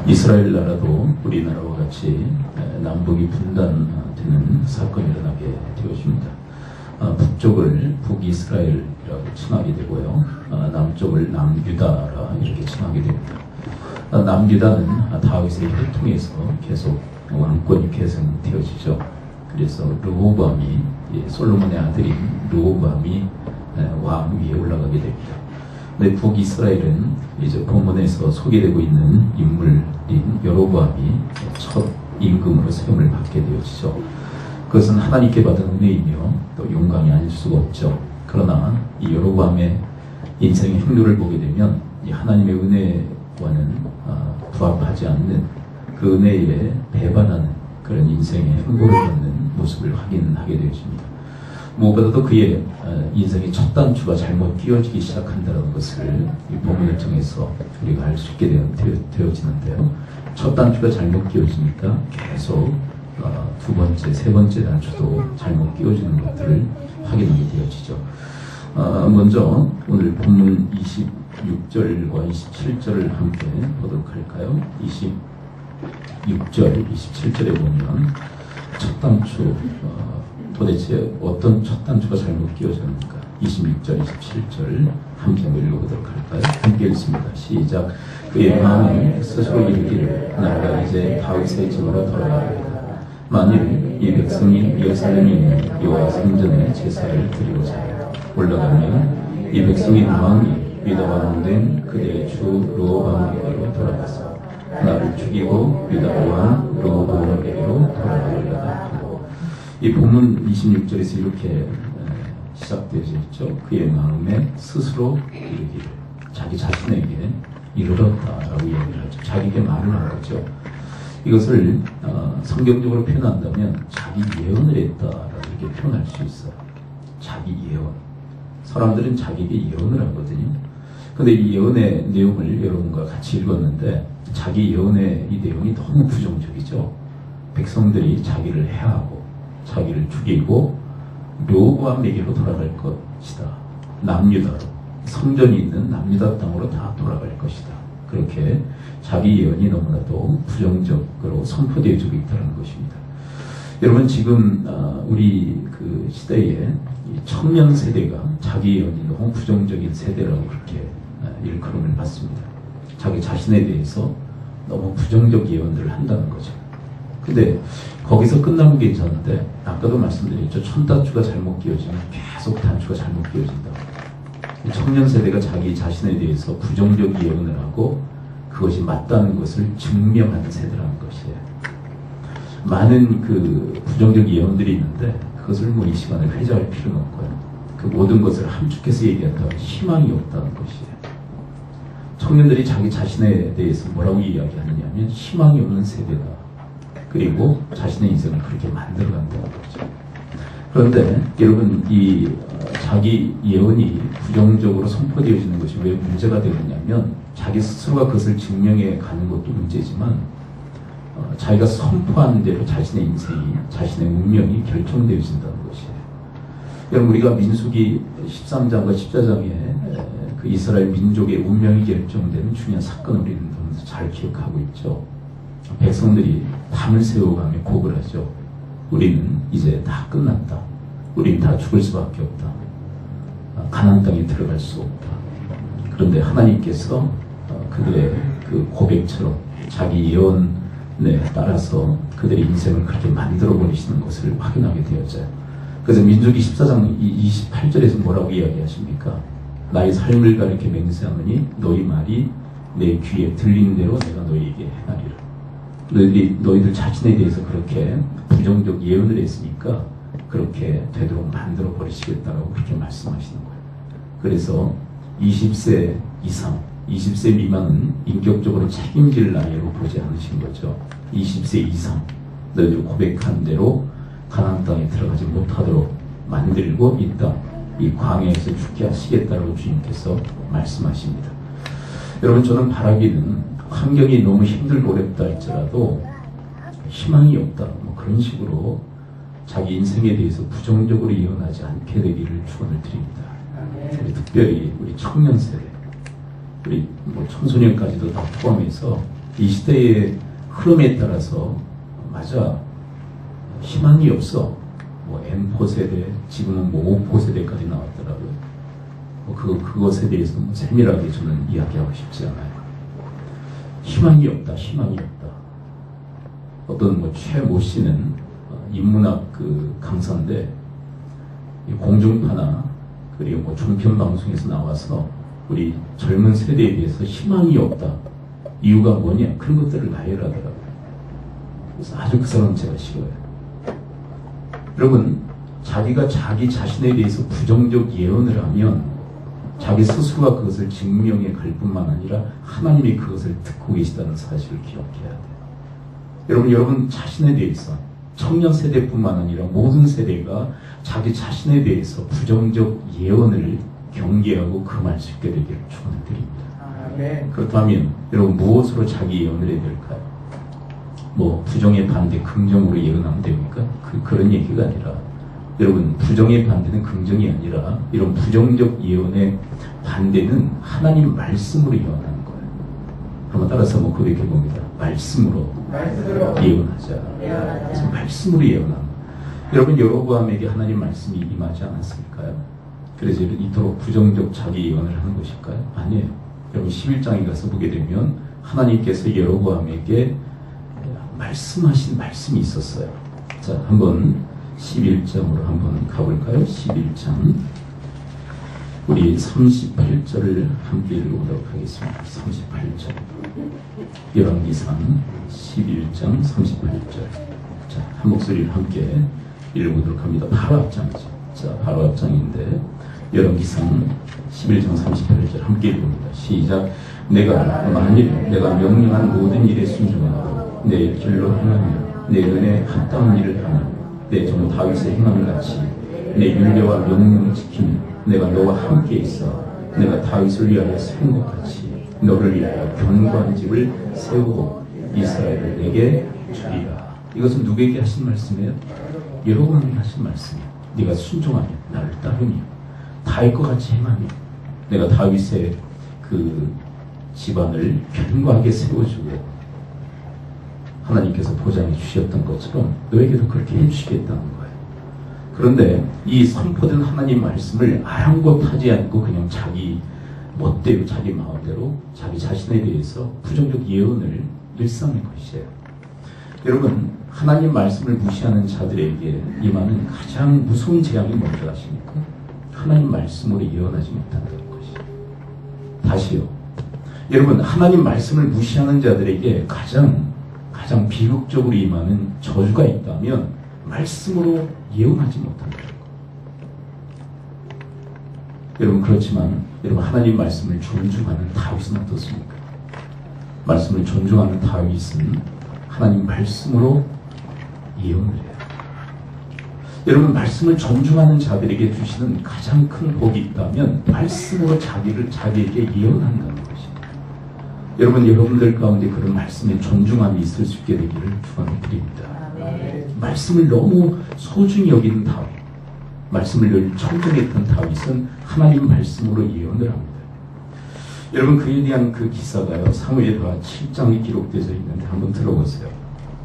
이스라엘 나라도 우리나라와 같이 남북이 분단되는 사건이 일어나게 되었습니다. 북쪽을 북이스라엘이라고 칭하게 되고요. 남쪽을 남유다라 이렇게 칭하게 됩니다. 남유다는 다윗의 혈통에서 계속 왕권이 계승되어지죠. 그래서 르호보암이 솔로몬의 아들인 르호보암이 왕 위에 올라가게 됩니다. 근데 북이스라엘은 이제 본문에서 소개되고 있는 인물인 여로보암이 첫 임금으로 세움을 받게 되어지죠. 그것은 하나님께 받은 은혜이며 또 영광이 아닐 수가 없죠. 그러나 이 여로보암의 인생의 행로를 보게 되면 이 하나님의 은혜와는 부합하지 않는 그 은혜에 배반하는 그런 인생의 행보를 걷는 모습을 확인하게 되어집니다. 무엇보다도 그의 인생의 첫 단추가 잘못 끼워지기 시작한다는 것을 이 본문을 통해서 우리가 알 수 있게 되어지는데요. 첫 단추가 잘못 끼워지니까 계속 두 번째, 세 번째 단추도 잘못 끼워지는 것들을 확인하게 되어지죠. 먼저 오늘 본문 26절과 27절을 함께 보도록 할까요? 26절, 27절에 보면 첫 단추, 도대체 어떤 첫 단추가 잘못 끼워졌는가? 26절, 27절 함께 한번 읽어보도록 할까요? 함께 읽습니다. 시작. 그의 마음이 스스로 이르기를 나가 이제 다윗의 집으로 돌아가리라. 만일 이 백성이 예루살렘에 있는 여호와 성전에 제사를 드리고자 올라가면 이 백성이 왕이 유다 왕 된 그들의 주 르호보암에게로 돌아가서 나를 죽이고 유다 왕 르호보암에게로 돌아가리라. 이 본문 26절에서 이렇게 시작되어져 있죠. 그의 마음에 스스로 이르기를, 자기 자신에게 이르렀다라고 이야기를 하죠. 자기에게 말을 한 거죠. 이것을 성경적으로 표현한다면 자기 예언을 했다라고 이렇게 표현할 수 있어요. 자기 예언. 사람들은 자기에게 예언을 하거든요. 근데 이 예언의 내용을 여러분과 같이 읽었는데 자기 예언의 이 내용이 너무 부정적이죠. 백성들이 자기를 해하고 자기를 죽이고 르호보암에게로 돌아갈 것이다. 남유다로, 성전이 있는 남유다 땅으로 다 돌아갈 것이다. 그렇게 자기 예언이 너무나도 부정적으로 선포되어지고 있다는 것입니다. 여러분, 지금 우리 그 시대에 청년 세대가 자기 예언이 너무 부정적인 세대라고 그렇게 일컬음을 받습니다. 자기 자신에 대해서 너무 부정적 예언들을 한다는 거죠. 근데 거기서 끝나면 괜찮은데 아까도 말씀드렸죠. 첫 단추가 잘못 끼워지면 계속 단추가 잘못 끼워진다. 청년 세대가 자기 자신에 대해서 부정적 예언을 하고 그것이 맞다는 것을 증명하는 세대라는 것이에요. 많은 그 부정적 예언들이 있는데 그것을 뭐 이 시간에 회자할 필요는 없고요. 그 모든 것을 함축해서 얘기한다면 희망이 없다는 것이에요. 청년들이 자기 자신에 대해서 뭐라고 이야기하느냐면 희망이 없는 세대다. 그리고 자신의 인생을 그렇게 만들어간다는 거죠. 그런데 여러분, 이 자기 예언이 부정적으로 선포되어지는 것이 왜 문제가 되느냐면 자기 스스로가 그것을 증명해 가는 것도 문제지만 자기가 선포한 대로 자신의 인생이, 자신의 운명이 결정되어진다는 것이에요. 여러분, 우리가 민수기 13장과 14장에 그 이스라엘 민족의 운명이 결정되는 중요한 사건을 우리는 너무 잘 기억하고 있죠. 백성들이 밤을 새워가며 곡을 하죠. 우리는 이제 다 끝났다. 우리는 다 죽을 수밖에 없다. 가나안 땅에 들어갈 수 없다. 그런데 하나님께서 그들의 그 고백처럼 자기 예언에 따라서 그들의 인생을 그렇게 만들어 버리시는 것을 확인하게 되었어요. 그래서 민수기 14장 28절에서 뭐라고 이야기하십니까? 나의 삶을 가리켜 맹세하노니 너희 말이 내 귀에 들리는 대로 내가 너희에게 행하리라. 너희들 자신에 대해서 그렇게 부정적 예언을 했으니까 그렇게 되도록 만들어 버리시겠다라고 그렇게 말씀하시는 거예요. 그래서 20세 이상, 20세 미만은 인격적으로 책임질 나이로 보지 않으신 거죠. 20세 이상 너희들 고백한 대로 가나안 땅에 들어가지 못하도록 만들고 있다. 이 광야에서 죽게 하시겠다라고 주님께서 말씀하십니다. 여러분, 저는 바라기는 환경이 너무 힘들고 어렵다 할지라도 희망이 없다, 뭐 그런 식으로 자기 인생에 대해서 부정적으로 예언하지 않게 되기를 축원을 드립니다. 우리 특별히 우리 청년 세대, 우리 뭐 청소년까지도 다 포함해서 이 시대의 흐름에 따라서 맞아 희망이 없어. 뭐 M4 세대, 지금은 뭐 5포 세대까지 나왔더라고요. 그것에 대해서 뭐 세밀하게 저는 이야기하고 싶지 않아요. 희망이 없다, 희망이 없다. 어떤 뭐 최모 씨는 인문학 그 강사인데 공중파나 그리고 뭐 종편 방송에서 나와서 우리 젊은 세대에 대해서 희망이 없다. 이유가 뭐냐? 그런 것들을 나열하더라고요. 그래서 아주 그 사람 제가 싫어요. 여러분, 자기가 자기 자신에 대해서 부정적 예언을 하면 자기 스스로가 그것을 증명해 갈 뿐만 아니라 하나님이 그것을 듣고 계시다는 사실을 기억해야 돼요. 여러분 자신에 대해서 청년 세대뿐만 아니라 모든 세대가 자기 자신에 대해서 부정적 예언을 경계하고 그 말 짓게 되기를 축원드립니다. 그렇다면 여러분 무엇으로 자기 예언을 해야 될까요? 뭐 부정의 반대 긍정으로 예언하면 됩니까? 그런 얘기가 아니라 여러분 부정의 반대는 긍정이 아니라 이런 부정적 예언의 반대는 하나님 말씀으로 예언하는 거예요. 그러면 따라서 한번 고백해 봅니다. 말씀으로 예언하자. 그래서 말씀으로 예언합니다. 여러분 여로보암에게 하나님 말씀이 임하지 않았을까요? 그래서 이토록 부정적 자기 예언을 하는 것일까요? 아니에요. 여러분 11장에 가서 보게 되면 하나님께서 여로보암에게 말씀하신 말씀이 있었어요. 자, 한번 11장으로 한번 가볼까요? 11장 우리 38절을 함께 읽어보도록 하겠습니다. 38절 열왕기상 11장 38절 자, 한 목소리를 함께 읽어보도록 합니다. 바로 앞장이죠. 자, 바로 앞장인데 열왕기상 11장 38절 함께 읽어봅니다. 시작. 만일 내가 명령한 모든 일에 순종하고 내 길로 행하며 내 은혜에 합당한 일을 하며 내 종 다윗의 행함을 같이 내 율례와 명령을 지키며 내가 너와 함께 있어 내가 다윗을 위하여 세운 것 같이 너를 위하여 견고한 집을 세우고 이스라엘을 내게 주리라. 이것은 누구에게 하신 말씀이에요? 여러분에게 하신 말씀이에요. 네가 순종하며 나를 따르며 다윗과 같이 행하며 내가 다윗의 그 집안을 견고하게 세워주고 하나님께서 보장해 주셨던 것처럼 너에게도 그렇게 해주시겠다는 거예요. 그런데 이 선포된 하나님 말씀을 아랑곳하지 않고 그냥 자기 멋대로 자기 마음대로 자기 자신에 대해서 부정적 예언을 일삼는 것이에요. 여러분 하나님 말씀을 무시하는 자들에게 임하는 가장 무서운 재앙이 뭔지 아십니까? 하나님 말씀으로 예언하지 못한다는 것이에요. 다시요. 여러분 하나님 말씀을 무시하는 자들에게 가장 비극적으로 임하는 저주가 있다면 말씀으로 예언하지 못한다는 것. 여러분 그렇지만 여러분 하나님 말씀을 존중하는 다윗은 어떻습니까? 말씀을 존중하는 다윗은 하나님 말씀으로 예언을 해요. 여러분 말씀을 존중하는 자들에게 주시는 가장 큰 복이 있다면 말씀으로 자기에게 예언한다는 것입니다. 여러분들 가운데 그런 말씀에 존중함이 있을 수 있게 되기를 축원드립니다. 말씀을 너무 소중히 여기는 다윗, 말씀을 늘 청정했던 다윗은 하나님 말씀으로 예언을 합니다. 여러분 그에 대한 그 기사가요 사무엘하 7장에 기록되어 있는데 한번 들어보세요.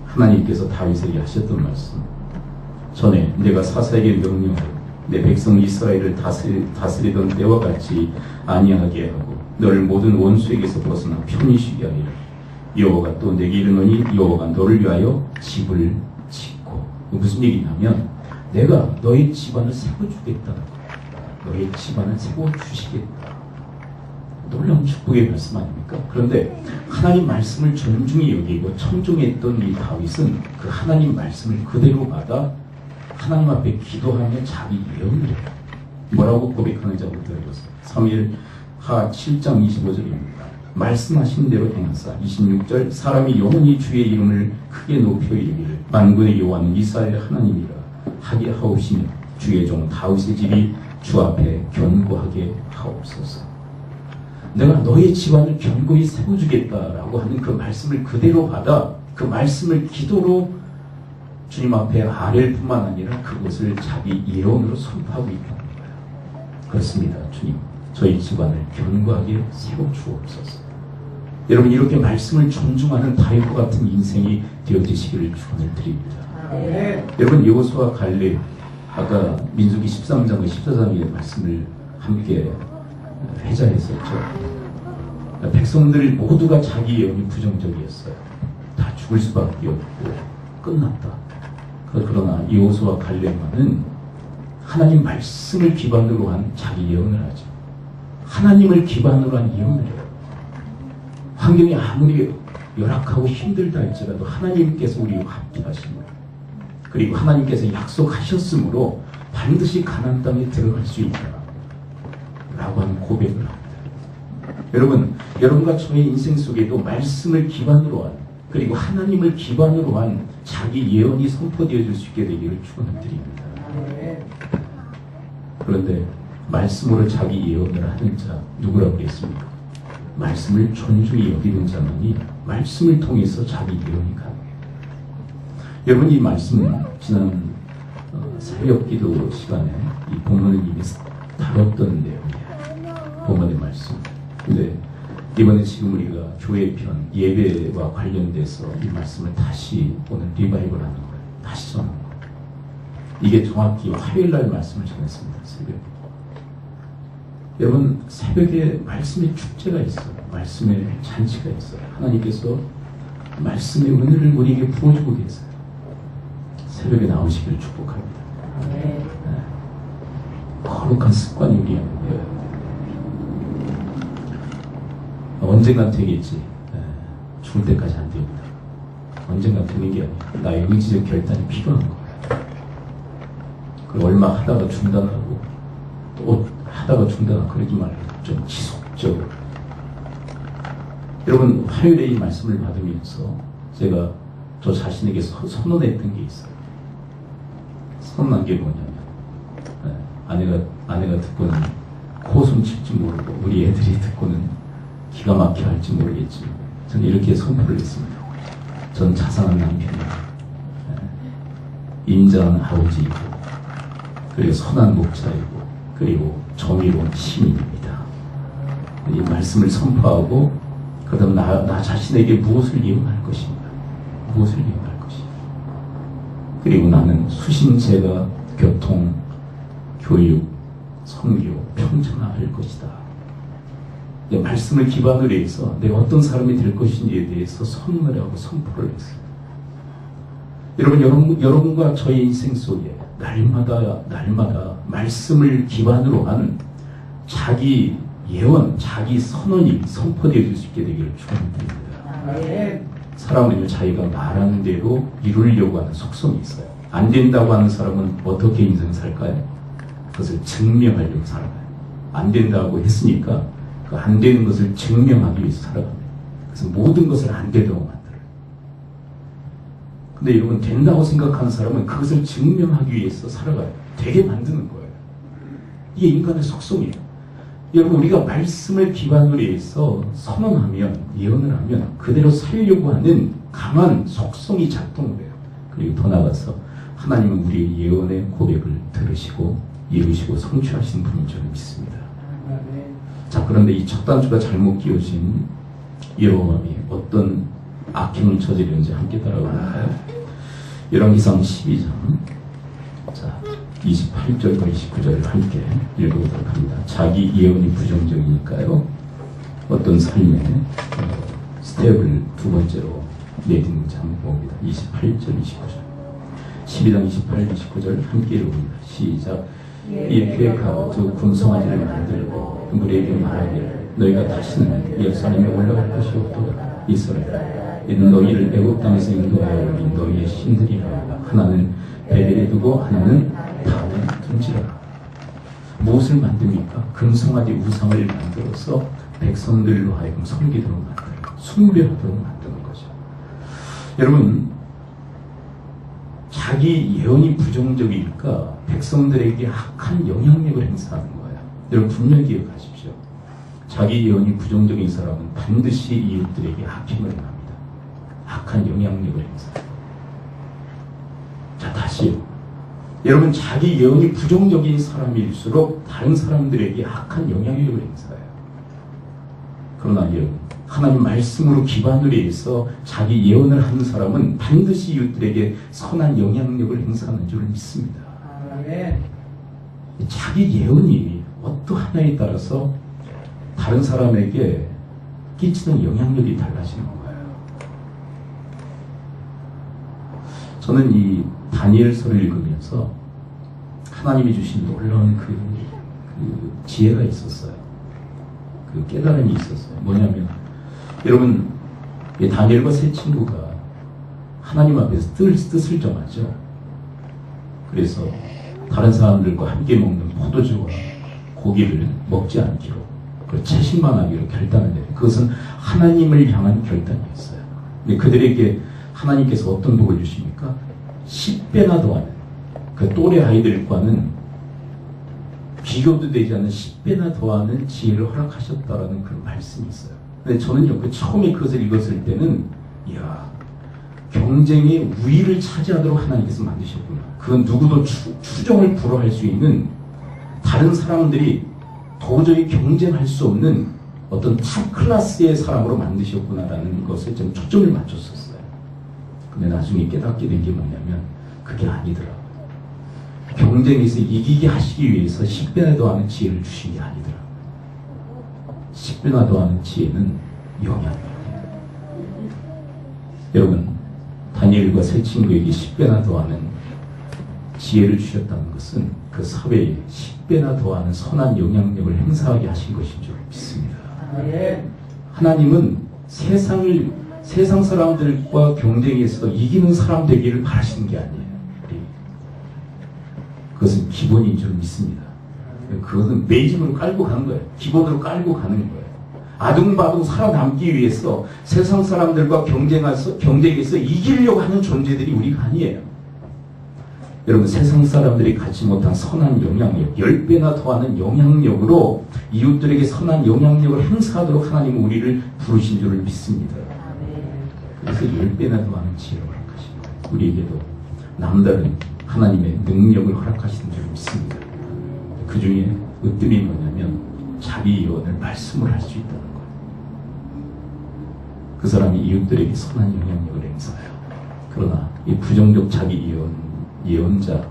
하나님께서 다윗에게 하셨던 말씀. 전에 내가 사사에게 명령하여 내 백성 이스라엘을 다스리던 때와 같이 아니하게 하고 너를 모든 원수에게서 벗어나 편히 쉬게 하리라. 여호와가 또 내게 이르노니 여호와가 너를 위하여 집을 짓고. 무슨 얘기냐면 내가 너의 집안을 세워주겠다는 거야. 너의 집안을 세워주시겠다. 놀라운 축복의 말씀 아닙니까? 그런데 하나님 말씀을 존중히 여기고 청중했던 이 다윗은 그 하나님 말씀을 그대로 받아 하나님 앞에 기도하며 자기 예언을 해요. 뭐라고 고백하는지 한번 들어보세요. 사무엘하 7장 25절입니다. 말씀하신 대로 행하사. 26절 사람이 영원히 주의 이름을 크게 높여 이르기를 만군의 여호와는 이스라엘의 하나님이라 하게 하옵시며 주의 종 다윗의 집이 주 앞에 견고하게 하옵소서. 내가 너의 집안을 견고히 세워주겠다라고 하는 그 말씀을 그대로 받아 그 말씀을 기도로 주님 앞에 아뢰일 뿐만 아니라 그것을 자기 예언으로 선포하고 있다는 거예요. 그렇습니다. 주님, 저희 집안을 견고하게 세워주옵소서. 여러분 이렇게 말씀을 존중하는 다윗과 같은 인생이 되어지시기를 축원을 드립니다. 여러분 여호수아 갈렙 아까 민수기 13장과 14장의 말씀을 함께 회자했었죠. 백성들 모두가 자기 예언이 부정적이었어요. 다 죽을 수밖에 없고 끝났다. 그러나 여호수아 갈렙만은 하나님 말씀을 기반으로 한 자기 예언을 하죠. 하나님을 기반으로 한 예언을 해요. 환경이 아무리 열악하고 힘들다 할지라도 하나님께서 우리와 함께 하십니다. 그리고 하나님께서 약속하셨으므로 반드시 가나안 땅에 들어갈 수 있다 라고 하는 고백을 합니다. 여러분, 여러분과 저의 인생 속에도 말씀을 기반으로 한 그리고 하나님을 기반으로 한 자기 예언이 선포되어질 수 있게 되기를 축원드립니다. 그런데 말씀으로 자기 예언을 하는 자 누구라고 했습니까? 말씀을 존중히 여기는 자만이 말씀을 통해서 자기 예언이 가능해요. 여러분 이 말씀은 지난 새벽 기도 시간에 이 본문을 이미 다뤘던 내용이에요. 본문의 말씀. 근데 이번에 지금 우리가 교회 편 예배와 관련돼서 이 말씀을 다시 오늘 리바이벌 하는 거예요. 다시 전하는 거예요. 이게 정확히 화요일날 말씀을 전했습니다. 새벽. 여러분 새벽에 말씀의 축제가 있어요. 말씀의 잔치가 있어요. 하나님께서 말씀의 은혜를 우리에게 부어주고 계세요. 새벽에 나오시기를 축복합니다. 네. 거룩한 습관이 우리 안에 되어요. 언젠간 되겠지. 죽을 때까지 안 됩니다. 언젠간 되는 게 아니에요. 나의 의지적 결단이 필요한 거예요. 그리고 얼마 하다가 중단하고 또 하다가 중단하고 그러지 말고 좀 지속적으로. 여러분 화요일에 이 말씀을 받으면서 제가 저 자신에게 선언했던 게 있어요. 선언한 게 뭐냐면 아내가 듣고는 코숨 칠지 모르고 우리 애들이 듣고는 기가 막혀 할지 모르겠지만 저는 이렇게 선포를 했습니다. 전 자상한 남편이고 인자한 아버지이고 그리고 선한 목자이고 그리고 정의로운 시민입니다. 이 말씀을 선포하고 그다음 나 자신에게 무엇을 예언할 것인가, 무엇을 예언할 것인가. 그리고 나는 수신제가 교통, 교육, 선교, 평천화할 것이다. 말씀을 기반으로 해서 내가 어떤 사람이 될 것인지에 대해서 선언을 하고 선포를 했어요. 여러분과 저의 인생 속에 날마다 말씀을 기반으로 하는 자기 예언, 자기 선언이 선포되어질 수 있게 되기를 축원드립니다. 사람은요 자기가 말하는 대로 이루려고 하는 속성이 있어요. 안 된다고 하는 사람은 어떻게 인생 살까요? 그것을 증명하려고 살아가요. 안 된다고 했으니까 그 안 되는 것을 증명하기 위해서 살아갑니다. 그래서 모든 것을 안 되도록 만들어요. 근데 여러분 된다고 생각하는 사람은 그것을 증명하기 위해서 살아가요. 되게 만드는 거예요. 이게 인간의 속성이에요. 여러분 우리가 말씀을 기반으로 해서 선언하면 예언을 하면 그대로 살려고 하는 강한 속성이 작동을 해요. 그리고 더 나아가서 하나님은 우리의 예언의 고백을 들으시고 이루시고 성취하시는 분인 줄 믿습니다. 자, 그런데 이 첫 단추가 잘못 끼워진 여로보암이 어떤 악행을 저지르는지 함께 따라가볼까요? 열왕기상 12장 자 28절과 29절을 함께 읽어보도록 합니다. 자기 예언이 부정적이니까요. 어떤 삶의 스텝을 두 번째로 내딛는지 한번 봅니다. 28절, 29절 12장 28, 29절 함께 읽어봅니다. 시작. 이 페카 두 군성아지를 만들고 그들에게 말하기를 너희가 다시는 예루살렘에 올라갈 것이 없도다. 이스라엘 이는 너희를 애굽 땅에서 인도하여 온 너희의 신들이라. 하나는 베델에 두고 하나는 단에 둔지라. 무엇을 만듭니까? 금성아지 우상을 만들어서 백성들로 하여금 섬기도록 만들고 숭배하도록 만드는 거죠. 여러분 자기 예언이 부정적일까 백성들에게 악한 영향력을 행사하는 거예요. 여러분 분명히 기억하십시오. 자기 예언이 부정적인 사람은 반드시 이웃들에게 악행을 행합니다. 악한 영향력을 행사해요. 자 다시요. 여러분 자기 예언이 부정적인 사람일수록 다른 사람들에게 악한 영향력을 행사해요. 그러나 여러분, 하나님 말씀으로 기반으로 해서 자기 예언을 하는 사람은 반드시 이웃들에게 선한 영향력을 행사하는 줄 믿습니다. 자기 예언이 어떠하냐에 따라서 다른 사람에게 끼치는 영향력이 달라지는 거예요. 저는 이 다니엘서를 읽으면서 하나님이 주신 놀라운 그 지혜가 있었어요. 그 깨달음이 있었어요. 뭐냐면, 여러분, 이 다니엘과 세 친구가 하나님 앞에서 뜻을 정하죠. 그래서 다른 사람들과 함께 먹는 포도주와 고기를 먹지 않기로, 그리고 채식만 하기로 결단을 해요. 그것은 하나님을 향한 결단이었어요. 근데 그들에게 하나님께서 어떤 복을 주십니까? 10배나 더하는, 그 또래 아이들과는 비교도 되지 않는 10배나 더하는 지혜를 허락하셨다라는 그런 말씀이 있어요. 근데 저는요, 처음에 그것을 읽었을 때는, 이야, 경쟁의 우위를 차지하도록 하나님께서 만드셨구나. 그건 누구도 추정을 불허할 수 있는, 다른 사람들이 도저히 경쟁할 수 없는 어떤 탑 클래스의 사람으로 만드셨구나라는 것에 좀 초점을 맞췄었어요. 근데 나중에 깨닫게 된 게 뭐냐면, 그게 아니더라고요. 경쟁에서 이기게 하시기 위해서 10배나 더하는 지혜를 주신 게 아니더라고요. 10배나 더하는 지혜는 영향력이에요. 여러분, 다니엘과 세 친구에게 10배나 더하는 지혜를 주셨다는 것은 그 사회에 10배나 더하는 선한 영향력을 행사하게 하신 것인 줄 믿습니다. 하나님은 세상 사람들과 경쟁에서 이기는 사람 되기를 바라시는 게 아니에요. 그것은 기본인 줄 믿습니다. 그것은 매짐으로 깔고 가는 거예요. 기본으로 깔고 가는 거예요. 아둥바둥 살아남기 위해서 세상 사람들과 경쟁에서 이기려고 하는 존재들이 우리가 아니에요. 여러분, 세상 사람들이 갖지 못한 선한 영향력, 10배나 더하는 영향력으로 이웃들에게 선한 영향력을 행사하도록 하나님은 우리를 부르신 줄을 믿습니다. 그래서 10배나 더하는 지혜를 허락하신 거예요. 우리에게도 남다른 하나님의 능력을 허락하시는 줄 믿습니다. 그 중에 으뜸이 뭐냐면, 자기 예언을 말씀을 할 수 있다는 거예요. 그 사람이 이웃들에게 선한 영향력을 행사해요. 그러나 이 부정적 자기 예언자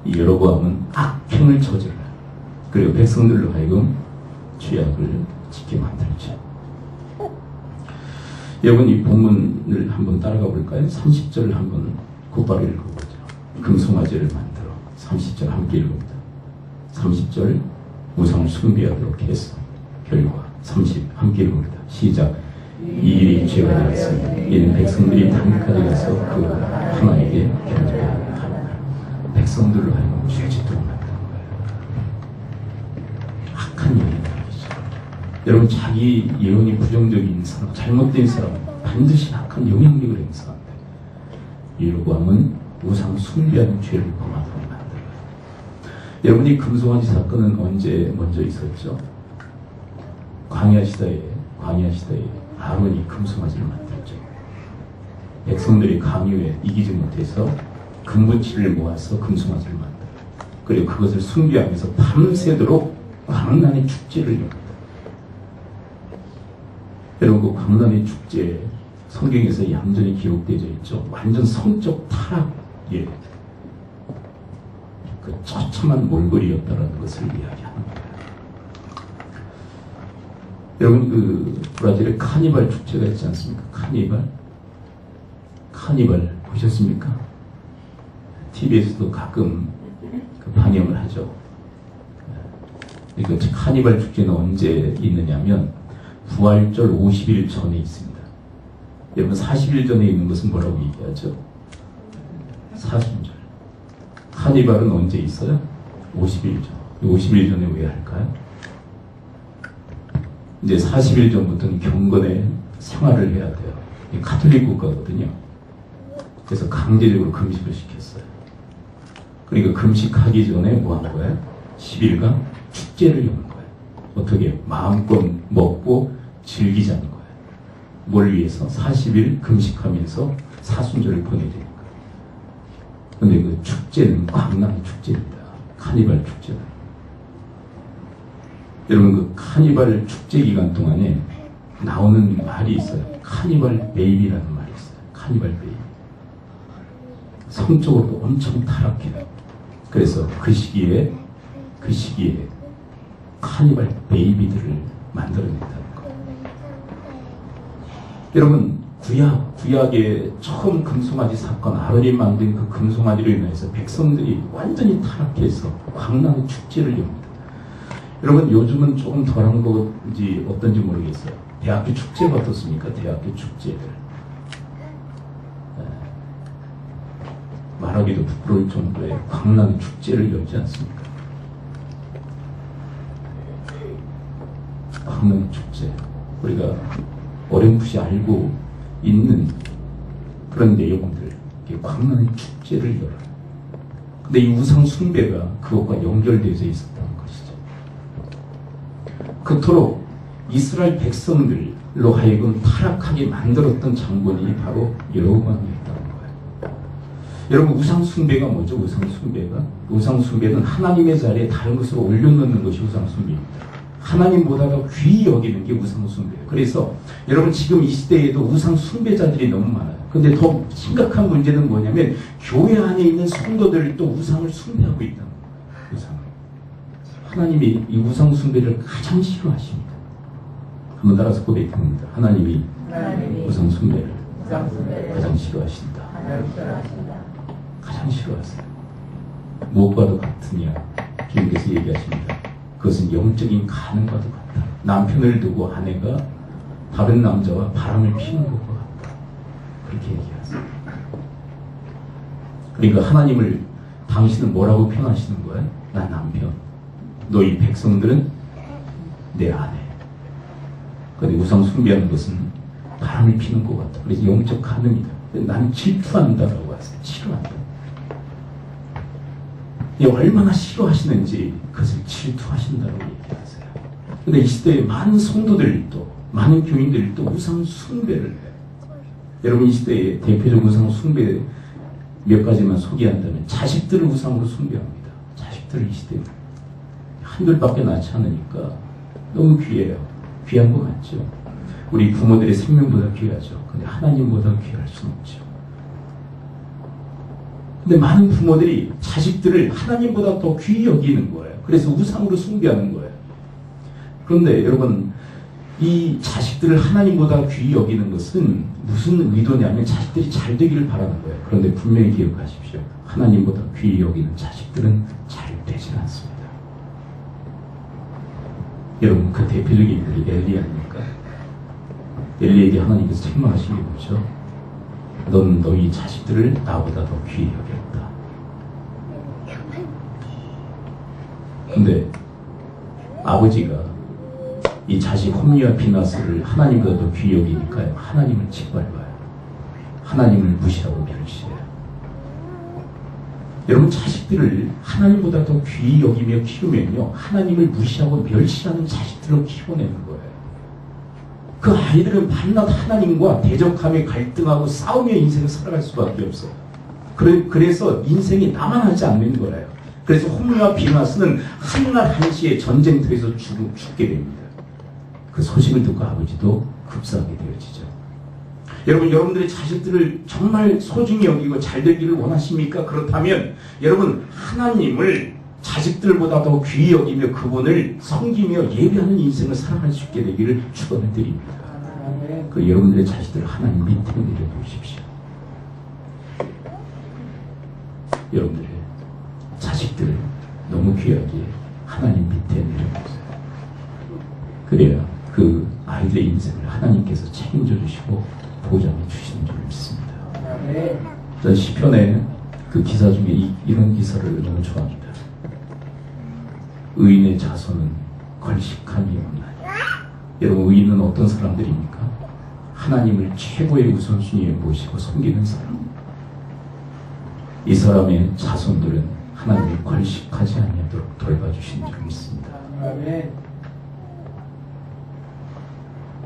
이 여로보암은 악행을 저질러요. 그리고 백성들로 하여금 죄악을 짓게 만들죠. 여러분, 이 본문을 한번 따라가 볼까요? 30절을 한번 곧바로 읽어보죠. 금송아지를 만들어. 30절 함께 읽어봅니다. 30절 우상을 숭배하도록 해서 결과 30 함께 읽어봅니다. 시작. 이 일이 죄가 되었습니다. 이는 백성들이 단까지 가서 그 하나님께 견제하여 하나님 백성들로 하여금 죄짓도록 만드는 거예요. 악한 예언이죠. 여러분, 자기 예언이 부정적인 사람, 잘못된 사람 반드시 악한 영향력을 행사합니다. 여로보암은 우상 숭배하는 죄를 범하도록 만들어요. 여러분이 금송아지 사건은 언제 먼저 있었죠? 광야 시대에 아론이 금송아지를 만들었죠. 백성들이 강요에 이기지 못해서 금붙이를 모아서 금송아지를 만들어요. 그리고 그것을 숭배하면서 밤새도록 광란의 축제를 엽니다. 여러분, 그 광란의 축제 성경에서 얌전히 기록되어 있죠. 완전 성적 타락의 그 처참한 몰골이었다는 것을 이야기하는 거예요. 여러분, 그 브라질의 카니발 축제가 있지 않습니까? 카니발 보셨습니까? TV에서도 가끔 그 방영을 하죠. 그 카니발 축제는 언제 있느냐면 부활절 50일 전에 있습니다. 여러분, 40일 전에 있는 것은 뭐라고 얘기하죠? 사순절. 카니발은 언제 있어요? 50일 전. 50일 전에 왜 할까요? 이제 40일 전부터는 경건의 생활을 해야 돼요. 이 가톨릭 국가거든요. 그래서 강제적으로 금식을 시켰어요. 그러니까 금식하기 전에 뭐 한 거예요? 10일간 축제를 여는 거예요. 어떻게? 마음껏 먹고 즐기자는 거예요. 뭘 위해서? 40일 금식하면서 사순절을 보내야 되니까. 근데 그 축제는 광란의 축제입니다. 카니발 축제는. 여러분, 그 카니발 축제 기간 동안에 나오는 말이 있어요. 카니발 베이비라는 말이 있어요. 카니발 베이비. 성적으로도 엄청 타락해요. 그래서 그 시기에 카니발 베이비들을 만들어냈다는 거예요. 여러분, 구약의 처음 금송아지 사건, 아벨이 만든 그 금송아지로 인해서 백성들이 완전히 타락해서 광란의 축제를 엽니다. 여러분, 요즘은 조금 덜한 건지 어떤지 모르겠어요. 대학교 축제가 어떻습니까? 대학교 축제들. 말하기도 부끄러울 정도의 광란의 축제를 열지 않습니까? 광란의 축제. 우리가 어렴풋이 알고 있는 그런 내용들, 광란의 축제를 열어요. 근데 이 우상 숭배가 그것과 연결되어져 있었다는 것이죠. 그토록 이스라엘 백성들로 하여금 타락하게 만들었던 장본인이 바로 여로보암이었다는 거예요. 여러분, 우상 숭배가 뭐죠? 우상 숭배가? 우상 숭배는 하나님의 자리에 다른 것을 올려놓는 것이 우상 숭배입니다. 하나님보다 더 귀히 여기는 게 우상 숭배예요. 그래서 여러분, 지금 이 시대에도 우상 숭배자들이 너무 많아요. 근데 더 심각한 문제는 뭐냐면 교회 안에 있는 성도들도 우상을 숭배하고 있다는 거예요. 우상을. 하나님이 이 우상 숭배를 가장 싫어하십니다. 한번 따라서 고백합니다. 하나님이 우상 숭배를 가장 싫어하신다. 가장 싫어하세요. 무엇과도 같으냐? 주님께서 얘기하십니다. 그것은 영적인 가늠과도 같다. 남편을 두고 아내가 다른 남자와 바람을 피는 것과 같다. 그렇게 얘기하세요. 그러니까 하나님을 당신은 뭐라고 표현하시는 거예요? 난 남편. 너희 백성들은 내 아내. 그런데 우상 숭배하는 것은 바람을 피는 것 같다. 그래서 영적 가늠이다. 나는 질투한다라고 하세요. 싫어한다. 얼마나 싫어하시는지 그것을 질투하신다고 얘기하세요. 그런데 이 시대에 많은 성도들도, 많은 교인들도 우상 숭배를 해요. 여러분, 이 시대에 대표적 우상 숭배 몇 가지만 소개한다면 자식들을 우상으로 숭배합니다. 자식들을 이 시대에 한둘밖에 낳지 않으니까 너무 귀해요. 귀한 것 같죠. 우리 부모들의 생명보다 귀하죠. 근데 하나님보다 귀할 수는 없죠. 근데 많은 부모들이 자식들을 하나님보다 더 귀히 여기는 거예요. 그래서 우상으로 숭배하는 거예요. 그런데 여러분, 이 자식들을 하나님보다 귀히 여기는 것은 무슨 의도냐면 자식들이 잘 되기를 바라는 거예요. 그런데 분명히 기억하십시오. 하나님보다 귀히 여기는 자식들은 잘 되질 않습니다. 여러분, 그 대표적인 인물이 엘리 아닙니까? 엘리에게 하나님께서 책망하신 게 뭐죠? 넌 너희 자식들을 나보다 더 귀히 여겼다. 근데 아버지가 이 자식 홈리와 비나스를 하나님보다 더 귀히 여기니까요, 하나님을 짓밟아요. 하나님을 무시하고 멸시해요. 여러분, 자식들을 하나님보다 더 귀히 여기며 키우면요, 하나님을 무시하고 멸시하는 자식들로 키워내는 거예요. 그 아이들은 밤낮 하나님과 대적하며 갈등하고 싸우며 인생을 살아갈 수밖에 없어요. 그래서 인생이 나만하지 않는 거예요. 그래서 홈리와 비나스는 한날 한시에 전쟁터에서 죽게 됩니다. 그 소식을 듣고 아버지도 급사하게 되어지죠. 여러분, 여러분들의 자식들을 정말 소중히 여기고 잘 되기를 원하십니까? 그렇다면 여러분, 하나님을 자식들보다 더 귀히 여기며 그분을 섬기며 예배하는 인생을 살아갈 수 있게 되기를 축원을 드립니다. 그 여러분들의 자식들을 하나님 밑에 내려두십시오. 여러분들의 자식들을 너무 귀하게 하나님 밑에 내려두세요. 그래야 그 아이들의 인생을 하나님께서 책임져 주시고 보장해 주시는 줄 믿습니다. 전 시편의 그 기사 중에 이런 기사를 너무 좋아합니다. 의인의 자손은 걸식함이 없나니. 여러분, 의인은 어떤 사람들입니까? 하나님을 최고의 우선순위에 모시고 섬기는 사람. 이 사람의 자손들은 하나님을 걸식하지 아니하도록 돌봐주신 줄 믿습니다.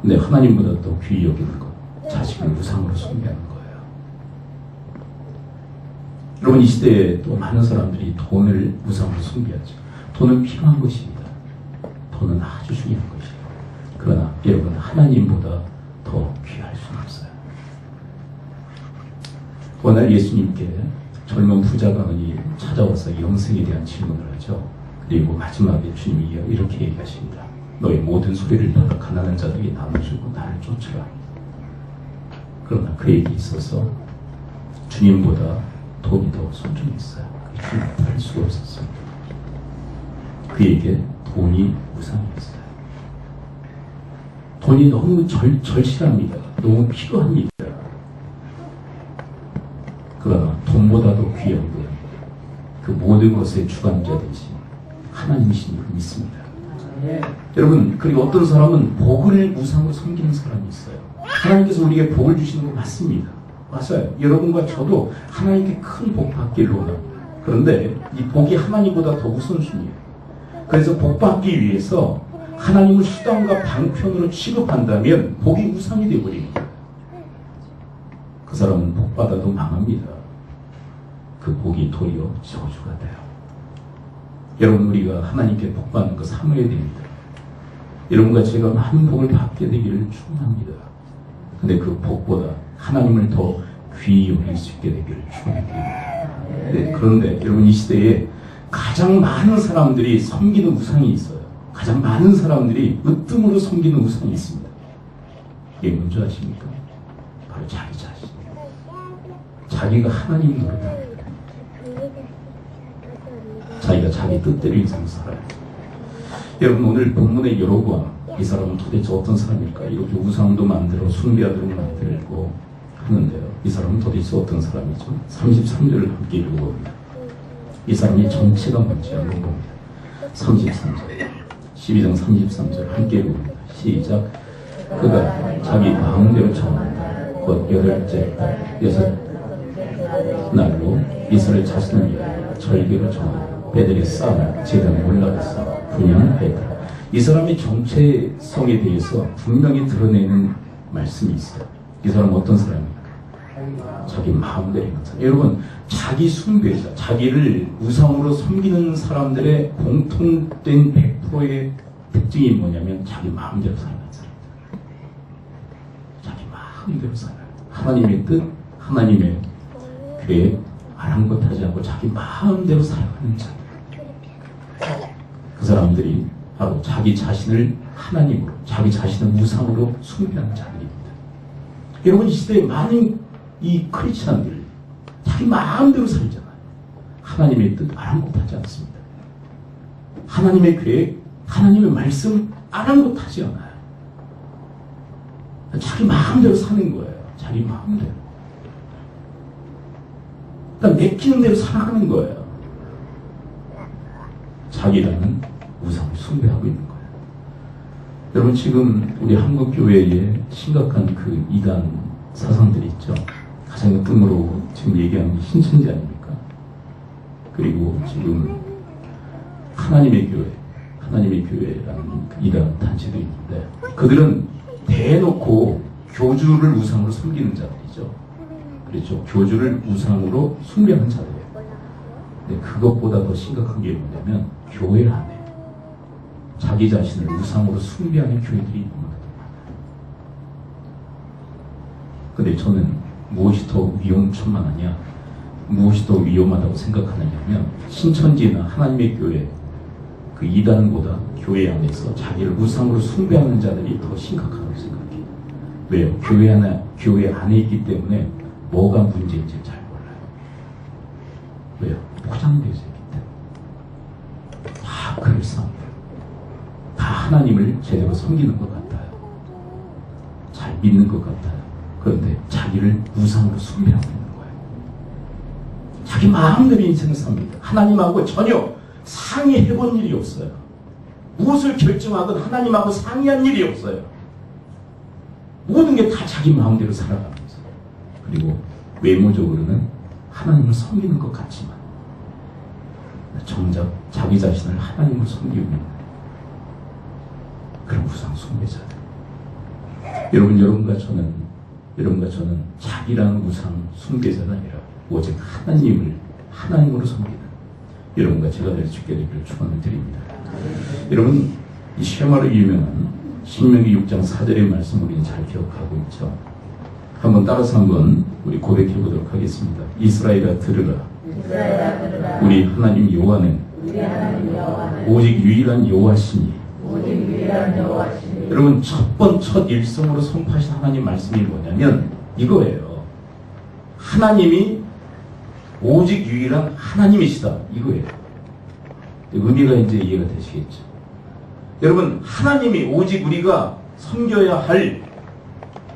근데 하나님보다 더 귀히 여기는 것, 자식을 우상으로 숭배하는 거예요. 여러분, 이 시대에 또 많은 사람들이 돈을 우상으로 숭배하죠. 돈은 필요한 것입니다. 돈은 아주 중요한 것이에요. 그러나 여러분, 하나님보다 더 귀할 수는 없어요. 어느 날 예수님께 젊은 부자강이 찾아와서 영생에 대한 질문을 하죠. 그리고 마지막에 주님이 이렇게 얘기하십니다. 너의 모든 소리를 받아 가난한 자들에게 나눠주고 나를 쫓으라. 그러나 그에게 있어서 주님보다 돈이 더 소중했어요. 주님을 할 수가 없었어요. 그에게 돈이 우상이었어요. 돈이 너무 절실합니다. 너무 필요합니다. 그러나 돈보다도 귀한 분, 그 모든 것의 주관자 되신 하나님이신 줄 믿습니다. 여러분, 그리고 어떤 사람은 복을 우상으로 섬기는 사람이 있어요. 하나님께서 우리에게 복을 주시는 거 맞습니다. 맞아요. 여러분과 저도 하나님께 큰 복 받기를 원합니다. 그런데 이 복이 하나님보다 더 우선순위예요. 그래서 복 받기 위해서 하나님을 수단과 방편으로 취급한다면 복이 우상이 되어버립니다. 그 사람은 복 받아도 망합니다. 그 복이 도리어 저주가 돼요. 여러분, 우리가 하나님께 복 받는 거 사모해야 됩니다. 여러분과 제가 많은 복을 받게 되기를 축원합니다. 근데 그 복보다 하나님을 더 귀히 여길 수 있게 되기를 축원합니다. 네, 그런데 여러분, 이 시대에 가장 많은 사람들이 섬기는 우상이 있어요. 가장 많은 사람들이 으뜸으로 섬기는 우상이 있습니다. 이게 뭔지 아십니까? 바로 자기 자신. 자기가 하나님 노릇합니다. 자기가 자기 뜻대로 인생을 살아요. 여러분, 오늘 본문의 여러 권, 이 사람은 도대체 어떤 사람일까? 이렇게 우상도 만들어 숭배하도록 만들고 하는데요. 이 사람은 도대체 어떤 사람이죠? 33절을 함께 읽어봅니다. 이 사람의 정체가 뭔지 한번 봅니다. 33절, 12장 33절 함께 읽어봅니다. 시작. 그가 자기 마음대로 정한다. 곧 여섯 날로 이스라엘 자신을 위하여 절기로 정하여 배들의 싸움을 제단에 올라가서 분양하였다. 이 사람의 정체성에 대해서 분명히 드러내는 말씀이 있어요. 이 사람은 어떤 사람입니까? 자기 마음대로 있는 사람. 여러분, 자기 숭배자, 자기를 우상으로 섬기는 사람들의 공통된 100%의 특징이 뭐냐면 자기 마음대로 사는 사람들. 자기 마음대로 살아요. 하나님의 뜻, 하나님의 계획, 아랑곳하지 않고 자기 마음대로 살아가는 자들. 그 사람들이 바로 자기 자신을 하나님으로, 자기 자신을 우상으로 숭배하는 자들입니다. 여러분, 이 시대에 많은 이 크리스찬들 자기 마음대로 살잖아요. 하나님의 뜻 아랑곳하지 않습니다. 하나님의 계획, 하나님의 말씀 아랑곳하지 않아요. 자기 마음대로 사는 거예요. 자기 마음대로. 그러니까 내키는 대로 살아가는 거예요. 자기라는 우상을 숭배하고 있는 거예요. 여러분, 지금 우리 한국교회에 심각한 그 이단 사상들이 있죠. 가장 뜸으로 지금 얘기하는 게 신천지 아닙니까? 그리고 지금 하나님의 교회라는 그 이단 단체도 있는데, 그들은 대놓고 교주를 우상으로 섬기는 자들이죠. 그렇죠. 교주를 우상으로 숭배하는 자들이에요. 근데 그것보다 더 심각한 게 뭐냐면, 교회 안에 자기 자신을 우상으로 숭배하는 교회들이 너무나도 많아요. 근데 저는 무엇이 더 위험천만하냐, 무엇이 더 위험하다고 생각하느냐면, 신천지나 하나님의 교회, 그 이단보다 교회 안에서 자기를 우상으로 숭배하는 자들이 더 심각하다고 생각해요. 왜요? 교회 안에 있기 때문에 뭐가 문제인지 잘 몰라요. 왜요? 포장되어 있기 때문에. 다 그럴싸합니다. 다 하나님을 제대로 섬기는 것 같아요. 잘 믿는 것 같아요. 그런데 자기를 우상으로 숭배하고 있는 거예요. 자기 마음대로 인생을 삽니다. 하나님하고 전혀 상의해본 일이 없어요. 무엇을 결정하든 하나님하고 상의한 일이 없어요. 모든 게 다 자기 마음대로 살아가면서, 그리고 외모적으로는 하나님을 섬기는 것 같지만 정작 자기 자신을 하나님으로 섬기고 있는 그런 우상 숭배자들. 여러분과 저는 자기라는 우상 숭배자가 아니라 오직 하나님으로 섬기는 여러분과 제가 될 수 있게 되기를 축원을 드립니다. 여러분, 이 쉐마로 유명한 신명기 6장 4절의 말씀 우리는 잘 기억하고 있죠. 한번 따라서 한번 우리 고백해 보도록 하겠습니다. 이스라엘아 들으라. 우리 하나님 여호와는 오직 유일한 여호와시니. 여러분 첫 일성으로 선포하신 하나님 말씀이 뭐냐면 이거예요. 하나님이 오직 유일한 하나님이시다 이거예요. 의미가 이제 이해가 되시겠죠. 여러분 하나님이 오직 우리가 섬겨야 할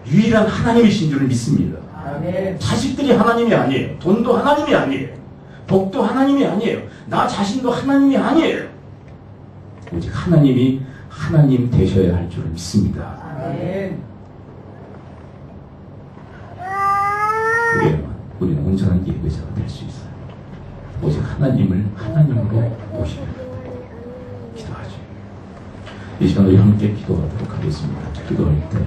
유일한 하나님이신 줄을 믿습니다. 아멘. 자식들이 하나님이 아니에요. 돈도 하나님이 아니에요. 복도 하나님이 아니에요. 나 자신도 하나님이 아니에요. 오직 하나님이 하나님 되셔야 할 줄을 믿습니다. 아멘. 그래야만 우리는 온전한 예배자가 될 수 있어요. 오직 하나님을 하나님으로 모셔야 기도하죠. 이 시간 우리 함께 기도하도록 하겠습니다. 기도할 때